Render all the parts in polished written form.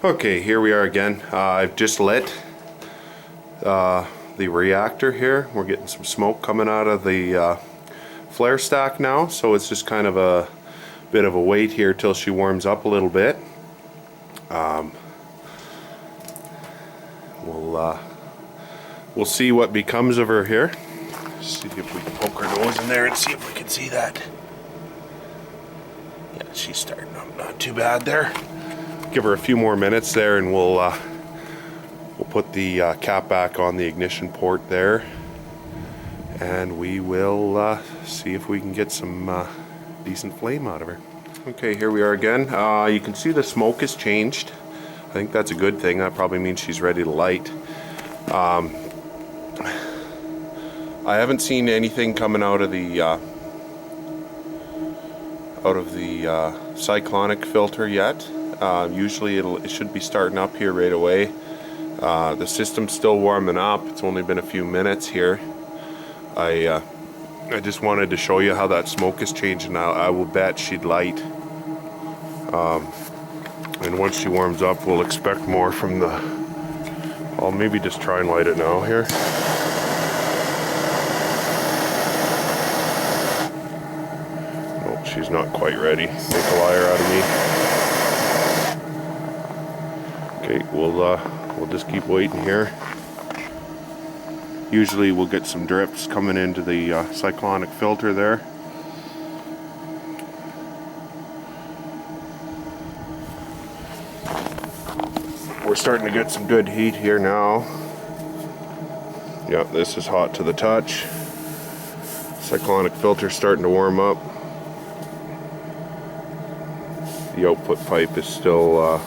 Okay, here we are again. I've just lit the reactor here. We're getting some smoke coming out of the flare stack now, so it's just kind of a bit of a wait here till she warms up a little bit. We'll see what becomes of her here. See if we can poke her nose in there and see if we can see that. Yeah, she's starting up not too bad there. Give her a few more minutes there, and we'll put the cap back on the ignition port there, and we will see if we can get some decent flame out of her. Okay, here we are again. You can see the smoke has changed. I think that's a good thing. That probably means she's ready to light. I haven't seen anything coming out of the cyclonic filter yet. Usually it should be starting up here right away. The system's still warming up. It's only been a few minutes here. I just wanted to show you how that smoke is changing. I will bet she'd light. And once she warms up, we'll expect more from the... I'll maybe just try and light it now here. Nope, she's not quite ready. Make a liar out of me. Okay, we'll just keep waiting here. Usually we'll get some drips coming into the cyclonic filter there. We're starting to get some good heat here now. Yep, this is hot to the touch. Cyclonic filter starting to warm up. The output pipe is still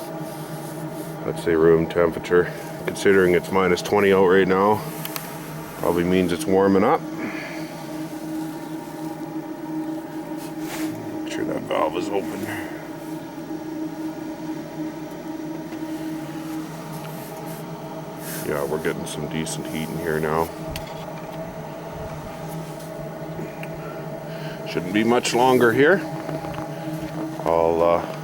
let's say room temperature. Considering it's minus 20 out right now, probably means it's warming up. Make sure that valve is open. Yeah, we're getting some decent heat in here now. Shouldn't be much longer here. I'll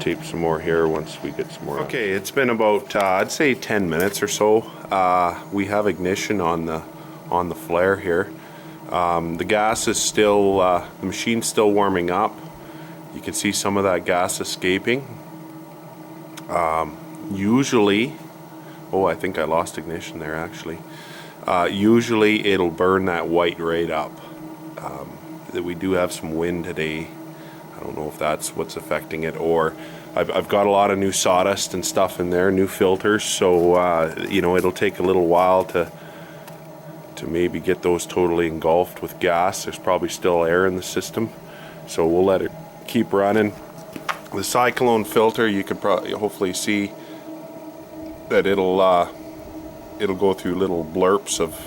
tape some more here once we get some more. Okay, it's been about I'd say 10 minutes or so. We have ignition on the flare here. The gas is still the machine's still warming up. You can see some of that gas escaping. Usually, oh, I think I lost ignition there actually. Usually it'll burn that white right up. That we do have some wind today. I don't know if that's what's affecting it, or I've got a lot of new sawdust and stuff in there, new filters, so you know, it'll take a little while to maybe get those totally engulfed with gas. There's probably still air in the system, so we'll let it keep running. The cyclone filter, you could probably hopefully see that it'll go through little blurps of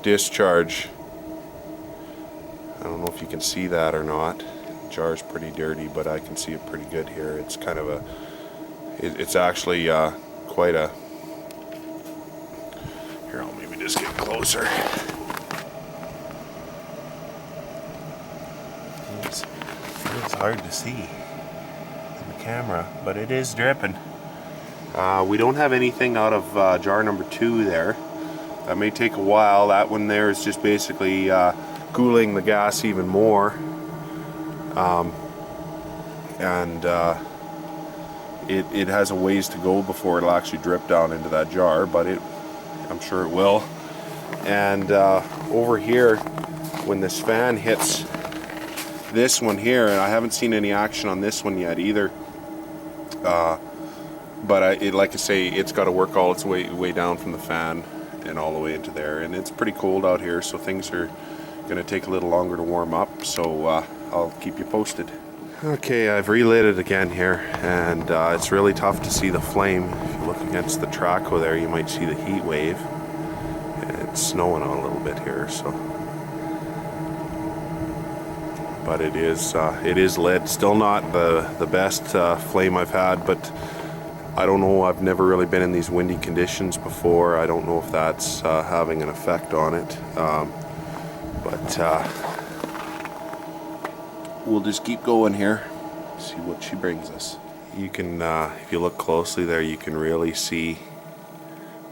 discharge. I don't know if you can see that or not. The jar's pretty dirty, but I can see it pretty good here. It's kind of a, it's actually quite a, here I'll maybe just get closer. It's hard to see in the camera, but it is dripping. We don't have anything out of jar number 2 there. That may take a while. That one there is just basically cooling the gas even more, and it has a ways to go before it'll actually drip down into that jar, but I'm sure it will. And over here, when this fan hits this one here, and I haven't seen any action on this one yet either, but like I say, it's got to work all its way down from the fan and all the way into there, and it's pretty cold out here, so things are going to take a little longer to warm up, so I'll keep you posted. Okay, I've relit it again here, and it's really tough to see the flame. If you look against the traco there, you might see the heat wave. It's snowing on a little bit here, so, but it is lit. Still not the best flame I've had, but I don't know, I've never really been in these windy conditions before. I don't know if that's having an effect on it. But we'll just keep going here, see what she brings us. You can, if you look closely there, you can really see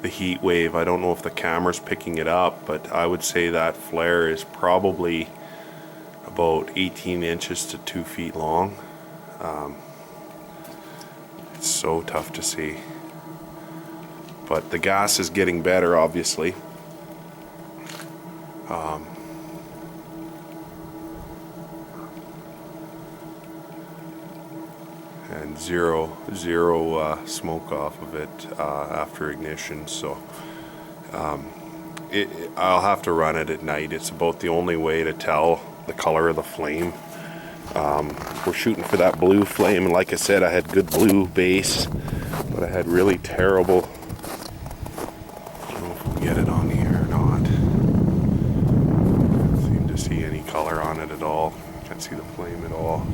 the heat wave. I don't know if the camera's picking it up, but I would say that flare is probably about 18 inches to 2 feet long. It's so tough to see. But the gas is getting better, obviously. And zero smoke off of it after ignition. So I'll have to run it at night. It's about the only way to tell the color of the flame. We're shooting for that blue flame, and like I said, I had good blue base, but I had really terrible. I don't know if we'll get it on here or not. Can't seem to see any color on it at all. Can't see the flame at all.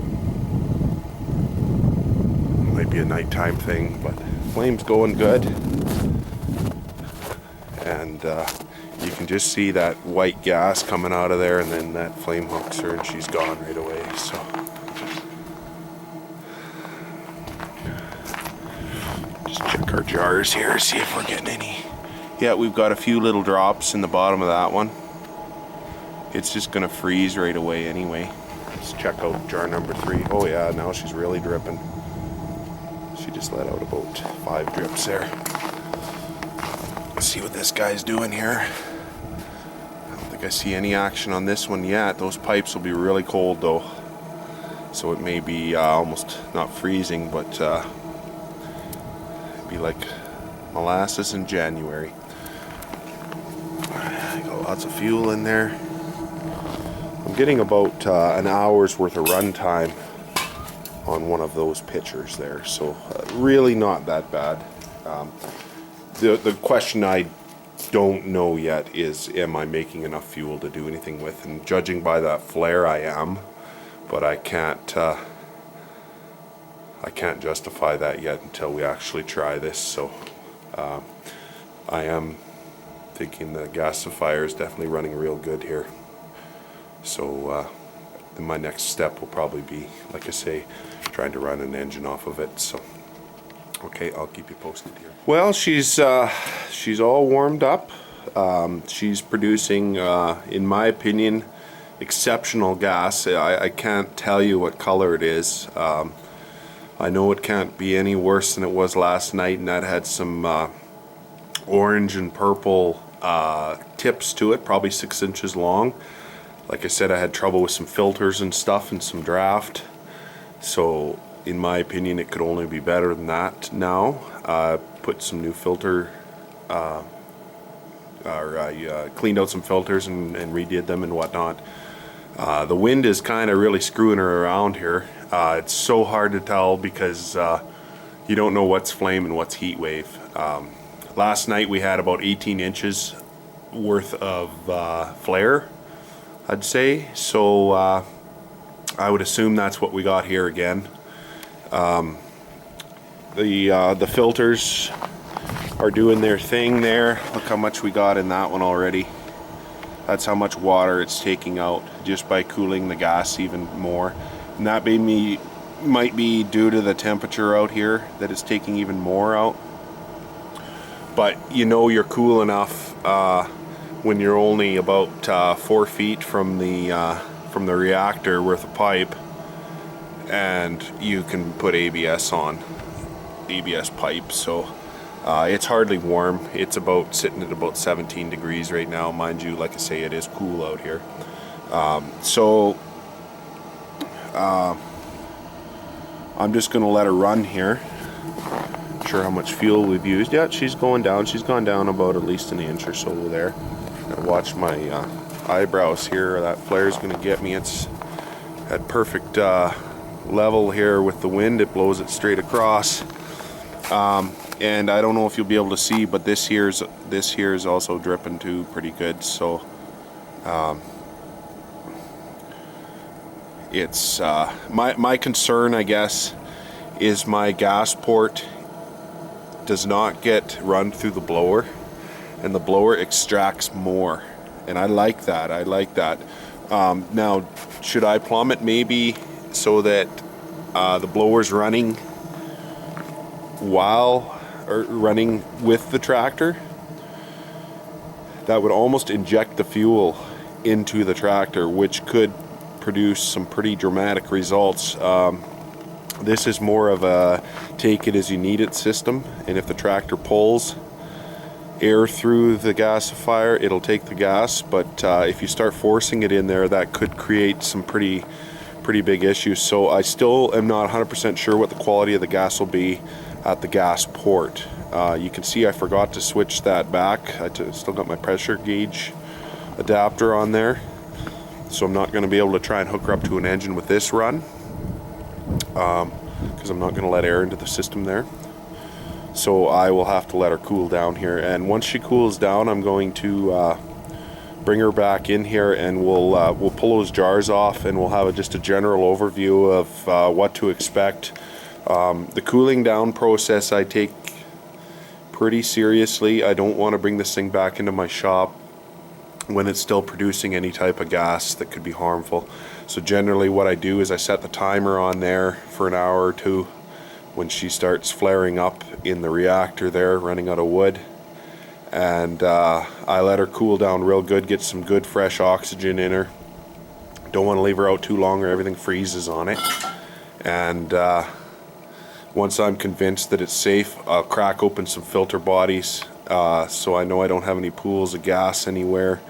Might be a nighttime thing, but flame's going good, and you can just see that white gas coming out of there, and then that flame hooks her and she's gone right away. So just check our jars here, see if we're getting any. Yeah, we've got a few little drops in the bottom of that one. It's just gonna freeze right away anyway. Let's check out jar number 3. Oh yeah, now she's really dripping. She just let out about 5 drips there. Let's see what this guy's doing here. I don't think I see any action on this one yet. Those pipes will be really cold though, so it may be almost not freezing, but it'd be like molasses in January. Got lots of fuel in there. I'm getting about an hour's worth of runtime on one of those pitchers there, so really not that bad. The question I don't know yet is, am I making enough fuel to do anything with? And judging by that flare, I am, but I can't justify that yet until we actually try this. So I am thinking the gasifier is definitely running real good here. So then my next step will probably be, like I say, trying to run an engine off of it. So okay, I'll keep you posted here. Well, she's all warmed up. She's producing, in my opinion, exceptional gas. I can't tell you what color it is. I know it can't be any worse than it was last night, and that had some orange and purple tips to it, probably 6 inches long. Like I said, I had trouble with some filters and stuff and some draft. So in my opinion, it could only be better than that now. Put some new filter, cleaned out some filters and redid them and whatnot. The wind is kind of really screwing her around here. It's so hard to tell because you don't know what's flame and what's heat wave. Last night we had about 18 inches worth of flare, I'd say. So I would assume that's what we got here again. The filters are doing their thing there. Look how much we got in that one already. That's how much water it's taking out just by cooling the gas even more. And that might be due to the temperature out here that it's taking even more out. But you know you're cool enough when you're only about 4 feet from the reactor with a pipe, and you can put ABS on, ABS pipe. So it's hardly warm. It's sitting at about 17 degrees right now. Mind you, like I say, it is cool out here. I'm just gonna let her run here. Not sure how much fuel we've used. Yeah, she's going down. She's gone down about at least an inch or so there. Gotta watch my eyebrows here. That flare is gonna get me. It's at perfect level here with the wind. It blows it straight across. And I don't know if you'll be able to see, but this here is also dripping too pretty good. So it's my concern, I guess, is my gas port does not get run through the blower, and the blower extracts more, and I like that. Now, should I plumb it maybe so that the blower's running while or running with the tractor, that would almost inject the fuel into the tractor, which could produce some pretty dramatic results. This is more of a take it as you need it system, and if the tractor pulls air through the gasifier, it'll take the gas, but if you start forcing it in there, that could create some pretty big issues. So I still am not 100% sure what the quality of the gas will be at the gas port. You can see I forgot to switch that back. I still got my pressure gauge adapter on there, so I'm not going to be able to try and hook her up to an engine with this run, because I'm not going to let air into the system there. So I will have to let her cool down here, and once she cools down, I'm going to bring her back in here, and we'll pull those jars off, and we'll have just a general overview of what to expect. The cooling down process I take pretty seriously. I don't want to bring this thing back into my shop when it's still producing any type of gas that could be harmful. So generally what I do is I set the timer on there for an hour or two. When she starts flaring up in the reactor there, running out of wood, and I let her cool down real good, get some good fresh oxygen in her. Don't want to leave her out too long or everything freezes on it. And once I'm convinced that it's safe, I'll crack open some filter bodies, so I know I don't have any pools of gas anywhere,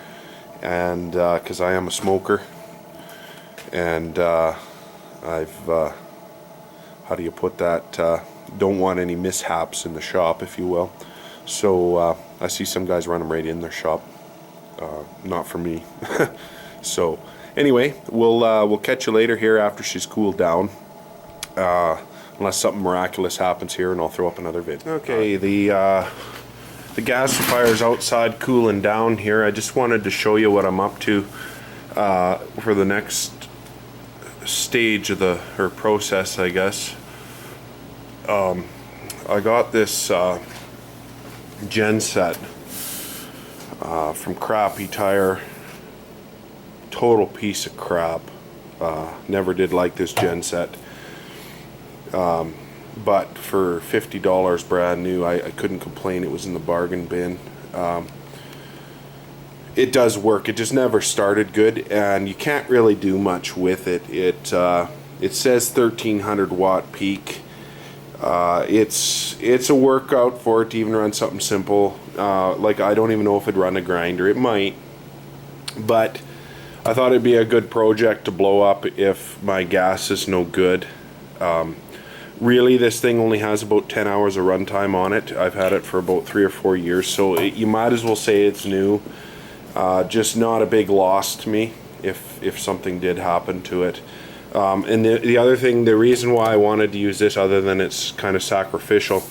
and because I am a smoker, and how do you put that, don't want any mishaps in the shop, if you will. So I see some guys run them right in their shop. Not for me. So anyway, we'll catch you later here after she's cooled down, unless something miraculous happens here, and I'll throw up another vid. Okay, the gasifier's outside cooling down here. I just wanted to show you what I'm up to for the next stage of her process, I guess. I got this gen set from Crappy Tire. Total piece of crap. Never did like this gen set. But for $50 brand new, I couldn't complain. It was in the bargain bin. It does work. It just never started good, and you can't really do much with it. It says 1300 watt peak. It's a workout for it to even run something simple. Like, I don't even know if it'd run a grinder. It might, but I thought it'd be a good project to blow up if my gas is no good. Really, this thing only has about 10 hours of runtime on it. I've had it for about 3 or 4 years, so you might as well say it's new. Just not a big loss to me if something did happen to it. And the other thing, the reason why I wanted to use this, other than it's kind of sacrificial,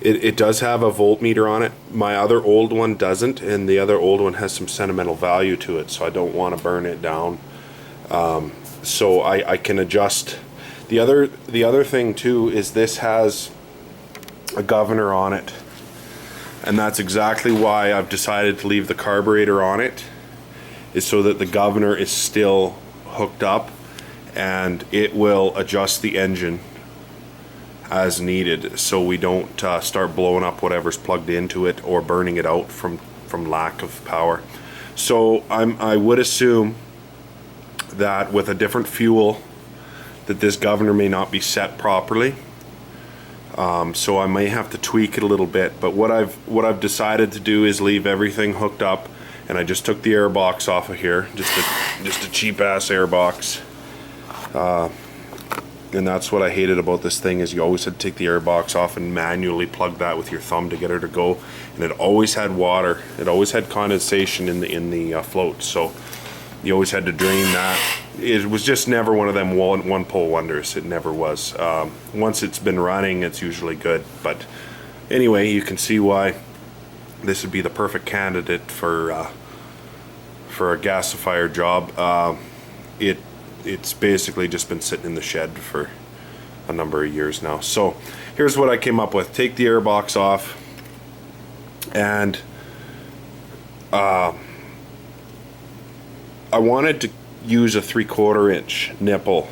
it does have a voltmeter on it. My other old one doesn't, and the other old one has some sentimental value to it, so I don't want to burn it down. So I can adjust. The other thing too is this has a governor on it, and that's exactly why I've decided to leave the carburetor on it, is so that the governor is still hooked up and it will adjust the engine as needed, so we don't start blowing up whatever's plugged into it or burning it out from lack of power. So I would assume that with a different fuel that this governor may not be set properly. So I may have to tweak it a little bit, but what I've decided to do is leave everything hooked up, and I just took the air box off of here, just a cheap ass air box. And that's what I hated about this thing, is you always had to take the air box off and manually plug that with your thumb to get her to go, and it always had water. It always had condensation in the float, so you always had to drain that. It was just never one of them one pull wonders. It never was. Once it's been running, it's usually good. But anyway, you can see why this would be the perfect candidate for a gasifier job. It's basically just been sitting in the shed for a number of years now. So here's what I came up with. Take the air box off, and I wanted to use a 3/4 inch nipple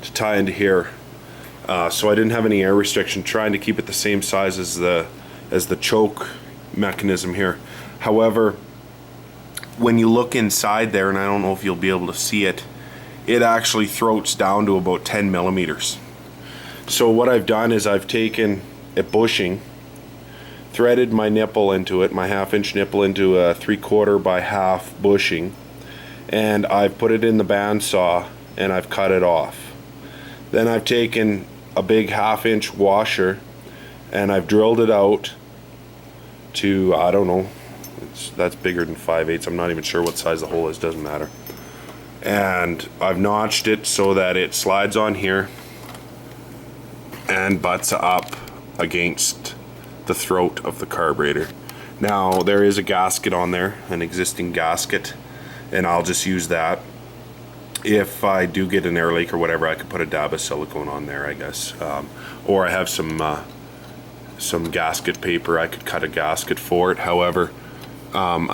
to tie into here So I didn't have any air restriction, trying to keep it the same size as the choke mechanism here. However, when you look inside there, and I don't know if you'll be able to see it, it actually throats down to about 10 millimeters. So what I've done is I've taken a bushing, threaded my nipple into it, my 1/2-inch nipple into a 3/4 by 1/2 bushing, and I've put it in the bandsaw and I've cut it off. Then I've taken a big 1/2-inch washer and I've drilled it out to, I don't know, that's bigger than 5/8. I'm not even sure what size the hole is, doesn't matter. And I've notched it so that it slides on here and butts up against the throat of the carburetor. Now there is a gasket on there, an existing gasket, and I'll just use that. If I do get an air leak or whatever, I could put a dab of silicone on there, I guess. Or I have some gasket paper, I could cut a gasket for it. However,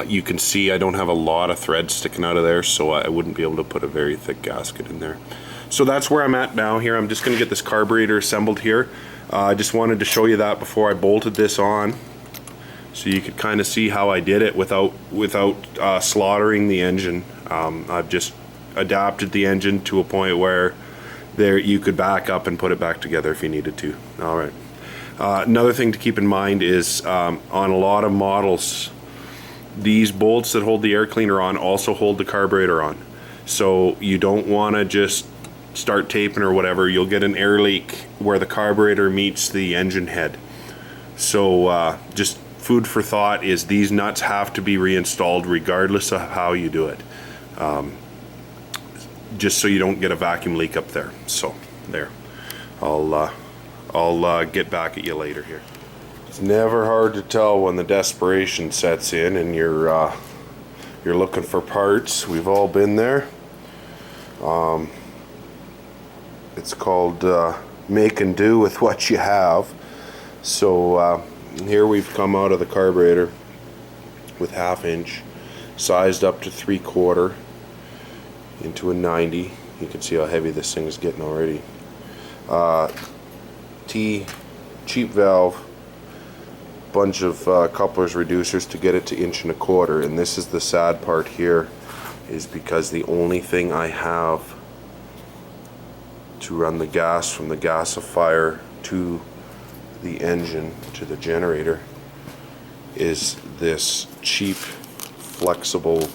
you can see I don't have a lot of thread sticking out of there, so I wouldn't be able to put a very thick gasket in there. So that's where I'm at now here. I'm just going to get this carburetor assembled here. I just wanted to show you that before I bolted this on, so you could kind of see how I did it without slaughtering the engine. I've just adapted the engine to a point where you could back up and put it back together if you needed to. All right. Another thing to keep in mind is on a lot of models, these bolts that hold the air cleaner on also hold the carburetor on. So you don't want to just start taping or whatever. You'll get an air leak where the carburetor meets the engine head. So just food for thought is these nuts have to be reinstalled regardless of how you do it. Just so you don't get a vacuum leak up there. So there, I'll get back at you later here. It's never hard to tell when the desperation sets in and you're looking for parts. We've all been there. It's called make and do with what you have. So here we've come out of the carburetor with 1/2-inch, sized up to 3/4 into a 90. You can see how heavy this thing is getting already. T cheap valve, bunch of couplers, reducers to get it to 1.25 inches. And this is the sad part here, is because the only thing I have to run the gas from the gasifier to the engine to the generator is this cheap flexible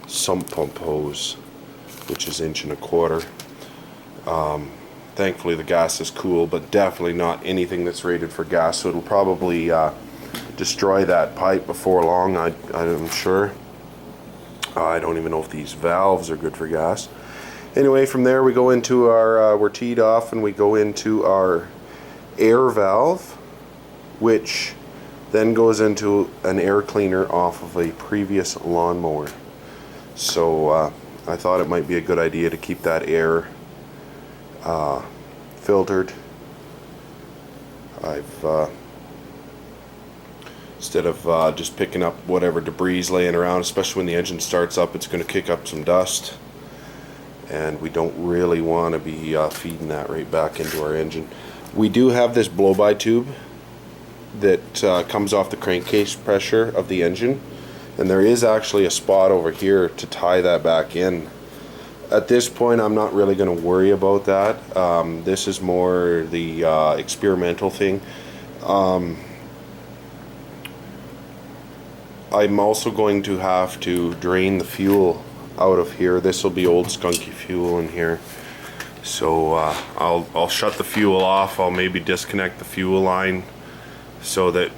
sump pump hose, which is 1.25 inches. Thankfully the gas is cool, but definitely not anything that's rated for gas, so it'll probably destroy that pipe before long, I'm sure. I don't even know if these valves are good for gas. Anyway, from there we go into our, we're teed off and we go into our air valve, which then goes into an air cleaner off of a previous lawnmower. So I thought it might be a good idea to keep that air filtered. I've instead of just picking up whatever debris laying around, especially when the engine starts up, it's going to kick up some dust, and we don't really want to be feeding that right back into our engine. We do have this blow-by tube that comes off the crankcase pressure of the engine, and there is actually a spot over here to tie that back in. At this point I'm not really going to worry about that. This is more the experimental thing. I'm also going to have to drain the fuel out of here. This will be old skunky fuel in here. So I'll shut the fuel off. I'll maybe disconnect the fuel line so that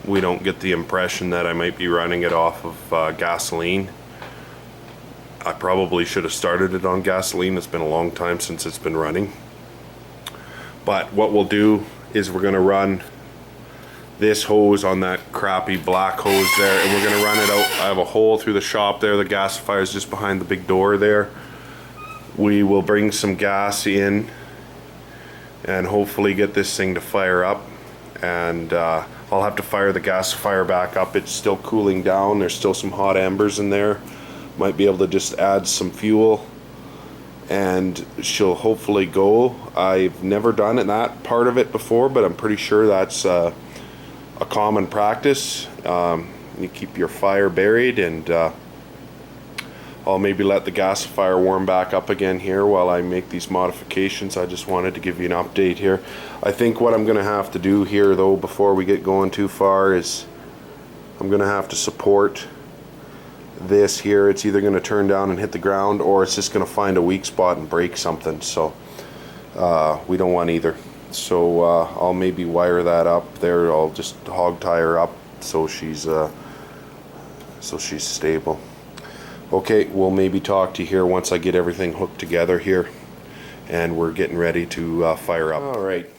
we don't get the impression that I might be running it off of gasoline. I probably should have started it on gasoline. It's been a long time since it's been running. But what we'll do is we're going to run this hose on that crappy black hose there, and we're going to run it out. I have a hole through the shop there. The gasifier is just behind the big door there. We will bring some gas in and hopefully get this thing to fire up, and I'll have to fire the gasifier back up. It's still cooling down. There's still some hot embers in there. Might be able to just add some fuel and she'll hopefully go. I've never done that part of it before, but I'm pretty sure that's a common practice. You keep your fire buried, and I'll maybe let the gasifier warm back up again here while I make these modifications. I just wanted to give you an update here. I think what I'm going to have to do here, though, before we get going too far, is I'm going to have to support this here. It's either going to turn down and hit the ground, or it's just going to find a weak spot and break something. So we don't want either. So I'll maybe wire that up there. I'll just hog tie her up so she's stable. Okay, we'll maybe talk to you here once I get everything hooked together here, and we're getting ready to fire up. All right,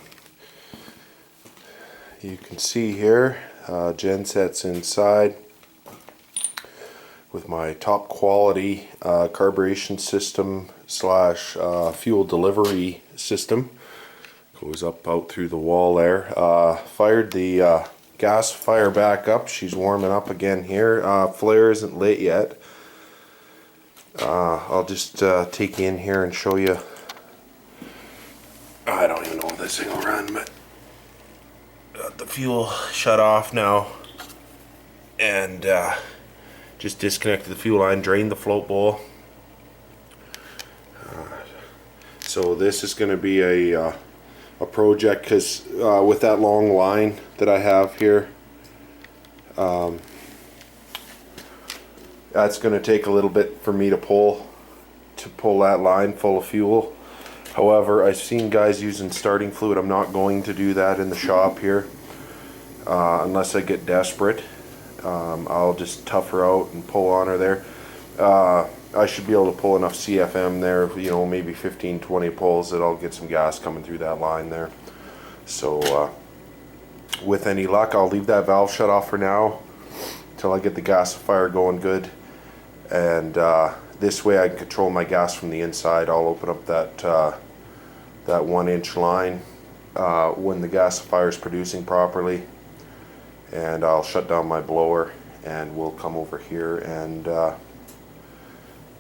you can see here genset's inside with my top quality carburation system slash fuel delivery system. Goes up out through the wall there. Fired the gasifier back up. She's warming up again here. Flare isn't lit yet. I'll just take you in here and show you. I don't even know if this thing will run, but got the fuel shut off now, and just disconnected the fuel line, drained the float bowl. So this is going to be a project, because with that long line that I have here, that's going to take a little bit for me to pull that line full of fuel. However, I've seen guys using starting fluid. I'm not going to do that in the shop here unless I get desperate. I'll just tough her out and pull on her there. I should be able to pull enough CFM there, you know, maybe 15-20 pulls that I'll get some gas coming through that line there. So with any luck, I'll leave that valve shut off for now until I get the gasifier going good, and this way I can control my gas from the inside. I'll open up that 1-inch line when the gasifier is producing properly, and I'll shut down my blower, and we'll come over here and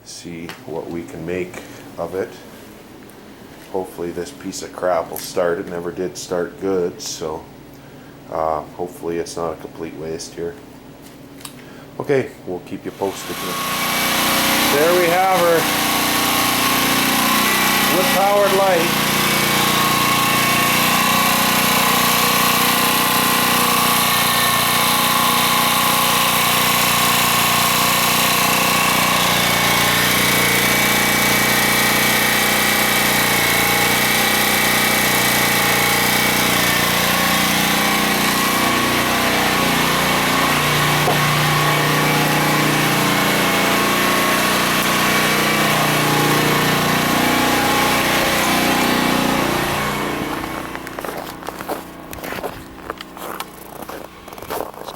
see what we can make of it. Hopefully this piece of crap will start. It never did start good, so hopefully it's not a complete waste here. Okay, we'll keep you posted here. There we have her with powered light.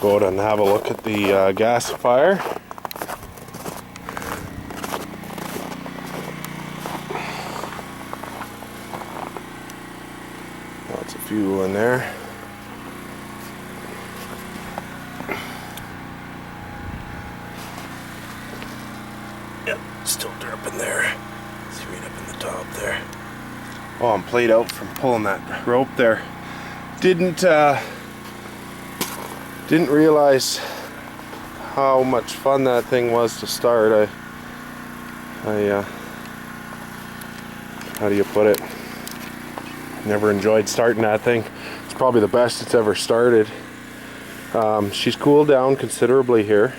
Go out and have a look at the gasifier. Lots of fuel in there. Yep, still dripping there. See right up in the top there. Oh, I'm played out from pulling that rope there. Didn't realize how much fun that thing was to start. How do you put it? Never enjoyed starting that thing. It's probably the best it's ever started. She's cooled down considerably here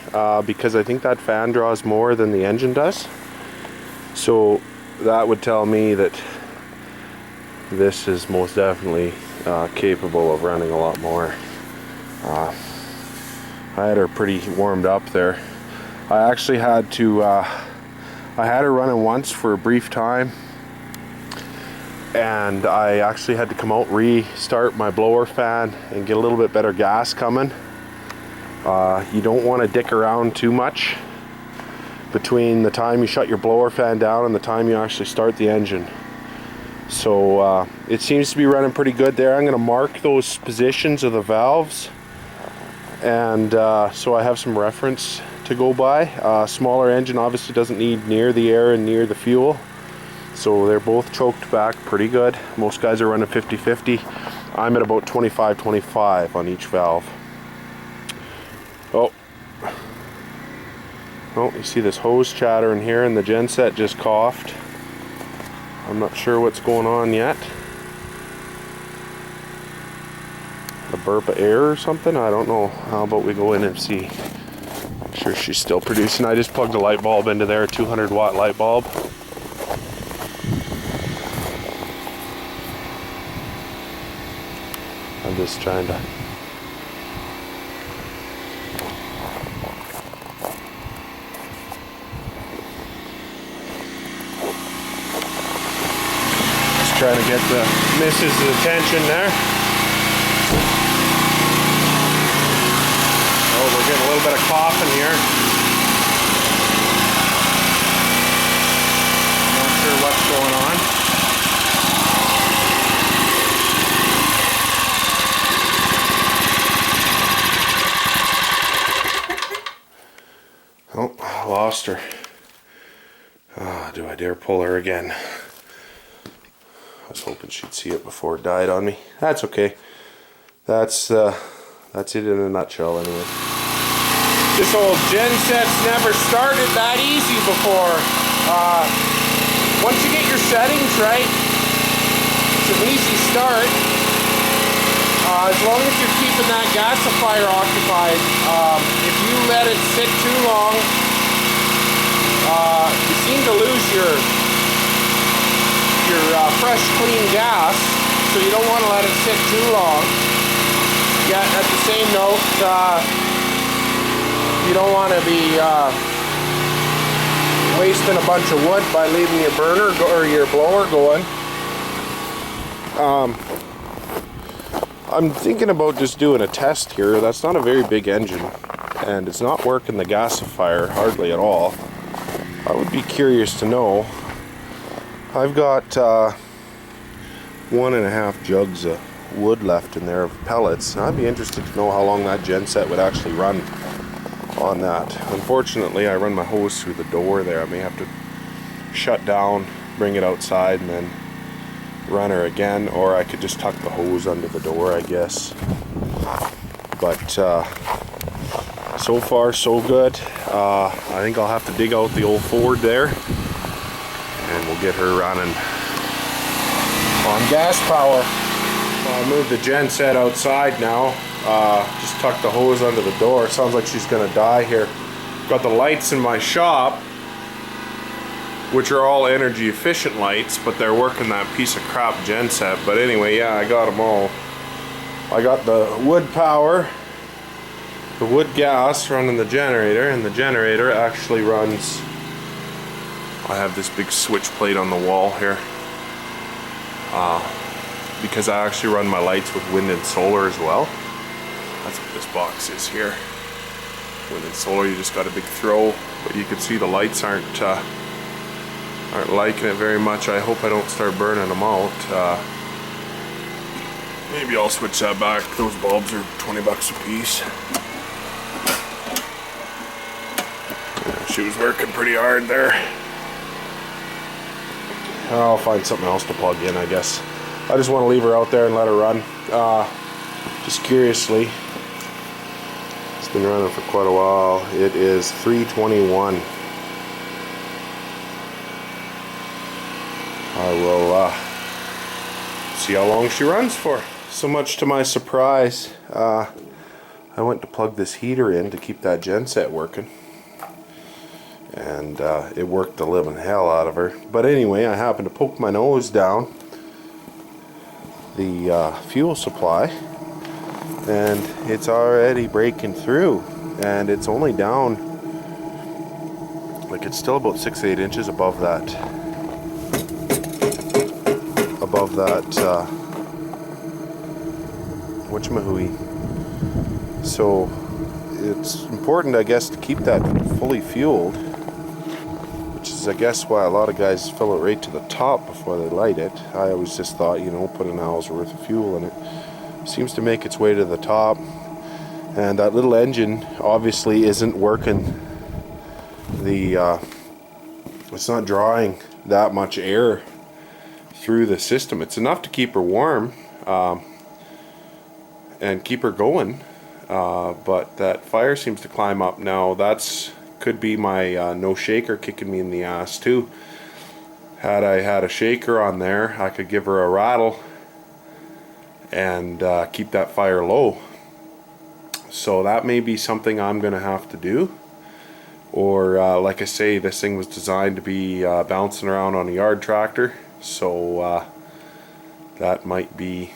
because I think that fan draws more than the engine does. So that would tell me that this is most definitely capable of running a lot more. I had her pretty warmed up there. I actually had to, I had her running once for a brief time, and I actually had to come out, restart my blower fan and get a little bit better gas coming. You don't want to dick around too much between the time you shut your blower fan down and the time you actually start the engine. So it seems to be running pretty good there. I'm going to mark those positions of the valves, and so I have some reference to go by. Smaller engine obviously doesn't need near the air and near the fuel, So they're both choked back pretty good. Most guys are running 50-50. I'm at about 25-25 on each valve. Oh, you see this hose chatter in here, and the genset just coughed. I'm not sure what's going on yet. A burp of air or something? I don't know. How about we go in and see? Make sure she's still producing. I just plugged a light bulb into there, a 200 watt light bulb. I'm just trying to get the missus' attention there. Oh, we're getting a little bit of coughing here. Not sure what's going on. Oh, I lost her. Oh, do I dare pull her again? I was hoping she'd see it before it died on me. That's okay. That's it in a nutshell anyway. This old genset's never started that easy before. Once you get your settings right, it's an easy start. As long as you're keeping that gasifier occupied. If you let it sit too long, you seem to lose your fresh, clean gas, so you don't want to let it sit too long. Yet, at the same note, you don't want to be wasting a bunch of wood by leaving your burner or your blower going. I'm thinking about just doing a test here. That's not a very big engine, and it's not working the gasifier hardly at all. I would be curious to know. I've got 1.5 jugs of wood left in there of pellets. I'd be interested to know how long that genset would actually run on that. Unfortunately, I run my hose through the door there. I may have to shut down, bring it outside, and then run her again, or I could just tuck the hose under the door, I guess. But so far so good. I think I'll have to dig out the old Ford there, and we'll get her running on gas power. I'll move the genset outside now. Just tuck the hose under the door. It sounds like she's gonna die here. Got the lights in my shop, which are all energy efficient lights, but they're working that piece of crap genset. But anyway, yeah, I got them all. I got the wood power, the wood gas running the generator, and the generator actually runs, I have this big switch plate on the wall here, because I actually run my lights with wind and solar as well. That's what this box is here. Wind and solar, you just got a big throw, but you can see the lights aren't liking it very much. I hope I don't start burning them out. Maybe I'll switch that back. Those bulbs are 20 bucks a piece. Yeah, she was working pretty hard there. I'll find something else to plug in, I guess. I just want to leave her out there and let her run. Just curiously, it's been running for quite a while. It is 3:21. I will see how long she runs for. So much to my surprise, I went to plug this heater in to keep that genset working, and it worked the living hell out of her. But anyway, I happened to poke my nose down the fuel supply, and it's already breaking through, and it's only down, like, it's still about 6-8 inches above that whatchamahooey. So it's important, I guess, to keep that fully fueled, which is, I guess, why a lot of guys fill it right to the top before they light it. I always just thought, you know, put an hour's worth of fuel in it. Seems to make its way to the top, and that little engine obviously isn't working. It's not drawing that much air through the system. It's enough to keep her warm and keep her going, but that fire seems to climb up. Now that's could be my no shaker kicking me in the ass too. Had I had a shaker on there, I could give her a rattle and keep that fire low. So that may be something I'm gonna have to do. Or like I say, this thing was designed to be bouncing around on a yard tractor, so that might be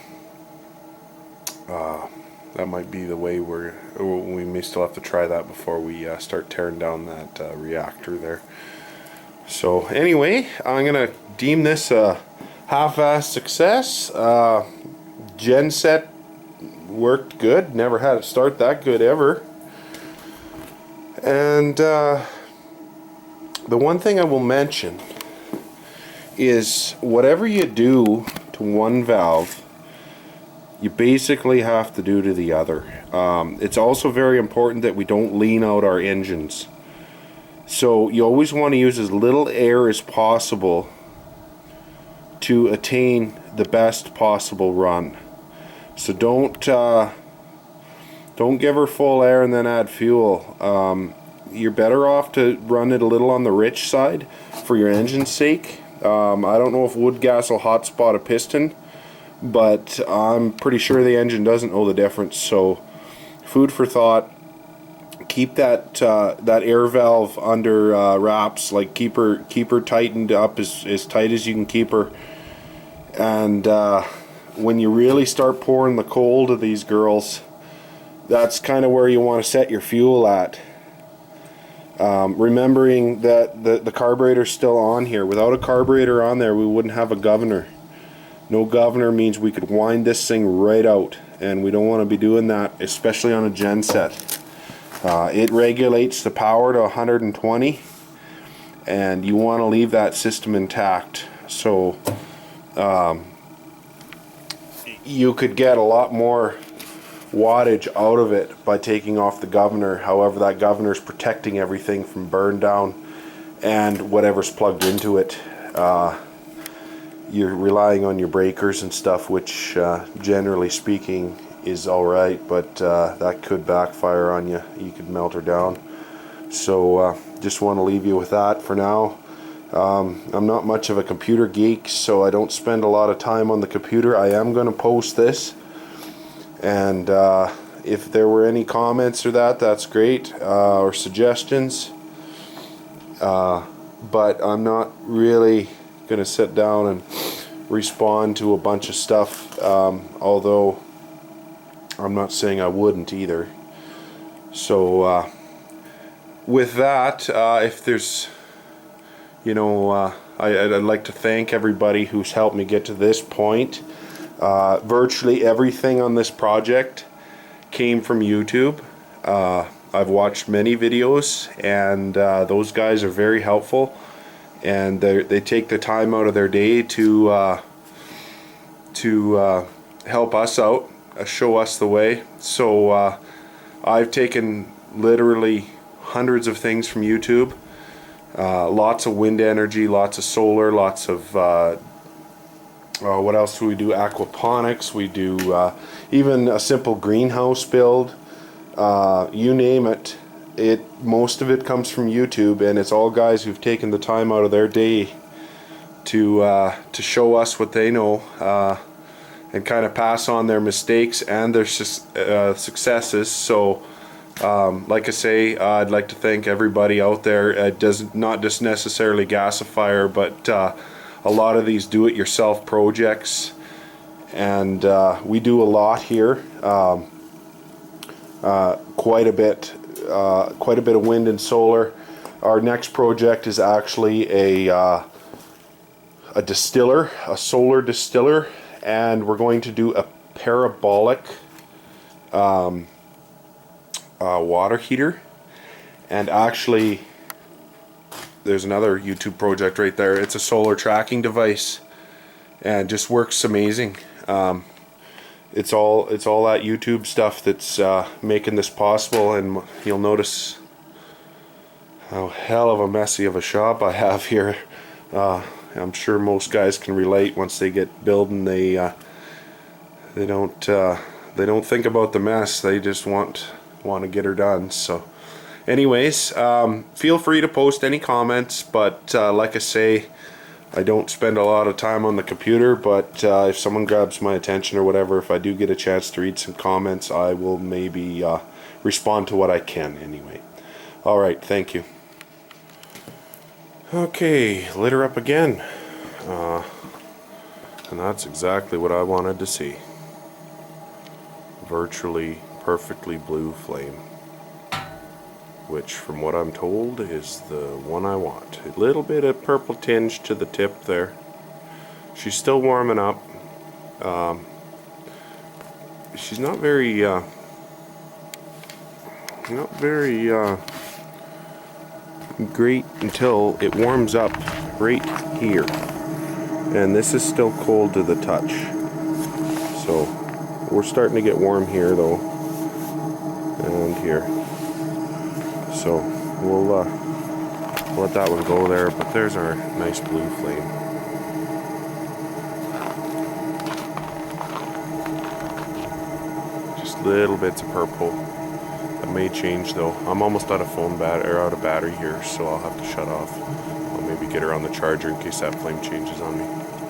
the way we may still have to try that before we start tearing down that reactor there. So anyway, I'm gonna deem this a half-assed success. Genset worked good. Never had it start that good ever. And the one thing I will mention is whatever you do to one valve, you basically have to do to the other. It's also very important that we don't lean out our engines. So you always want to use as little air as possible to attain the best possible run. So don't give her full air and then add fuel. You're better off to run it a little on the rich side for your engine's sake. I don't know if wood gas will hotspot a piston, but I'm pretty sure the engine doesn't know the difference. So food for thought. Keep that air valve under wraps. Like keep her tightened up as tight as you can keep her. And when you really start pouring the coal to these girls, that's kind of where you want to set your fuel at. Remembering that the carburetor's still on here. Without a carburetor on there, we wouldn't have a governor. No governor means we could wind this thing right out, and we don't want to be doing that, especially on a genset. It regulates the power to 120, and you want to leave that system intact. So you could get a lot more wattage out of it by taking off the governor. However, that governor is protecting everything from burn down and whatever's plugged into it. You're relying on your breakers and stuff, which generally speaking is alright, but that could backfire on you. You could melt her down. So just want to leave you with that for now. I'm not much of a computer geek, so I don't spend a lot of time on the computer. I am going to post this, and if there were any comments or that's great, or suggestions, but I'm not really going to sit down and respond to a bunch of stuff, although I'm not saying I wouldn't either. So with that, if there's, I'd like to thank everybody who's helped me get to this point. Virtually everything on this project came from YouTube. I've watched many videos, and those guys are very helpful, and they take the time out of their day to help us out, show us the way. So I've taken literally hundreds of things from YouTube. Lots of wind energy, lots of solar, lots of what else do we do? Aquaponics. We do even a simple greenhouse build. You name it. Most of it comes from YouTube, and it's all guys who've taken the time out of their day to show us what they know, and kind of pass on their mistakes and their successes. So like I say, I'd like to thank everybody out there. It does not just necessarily Gasifier, but a lot of these do-it-yourself projects, and we do a lot here. Quite a bit of wind and solar. Our next project is actually a distiller, a solar distiller, and we're going to do a parabolic water heater. And actually, there's another YouTube project right there. It's a solar tracking device, and just works amazing. It's all that YouTube stuff that's making this possible, and you'll notice how hell of a messy of a shop I have here. I'm sure most guys can relate. Once they get building, they don't think about the mess. They just want to get her done. So anyways, feel free to post any comments, but like I say, I don't spend a lot of time on the computer, but if someone grabs my attention or whatever, if I do get a chance to read some comments, I will maybe respond to what I can anyway. Alright, thank you. Okay, lit her up again. And that's exactly what I wanted to see. Virtually perfectly blue flame, which from what I'm told is the one I want. A little bit of purple tinge to the tip there. She's still warming up. She's not very great until it warms up right here, and this is still cold to the touch. So we're starting to get warm here though, and here. So we'll let that one go there, but there's our nice blue flame. Just little bits of purple. That may change though. I'm almost out of battery here, so I'll have to shut off. I'll maybe get her on the charger in case that flame changes on me.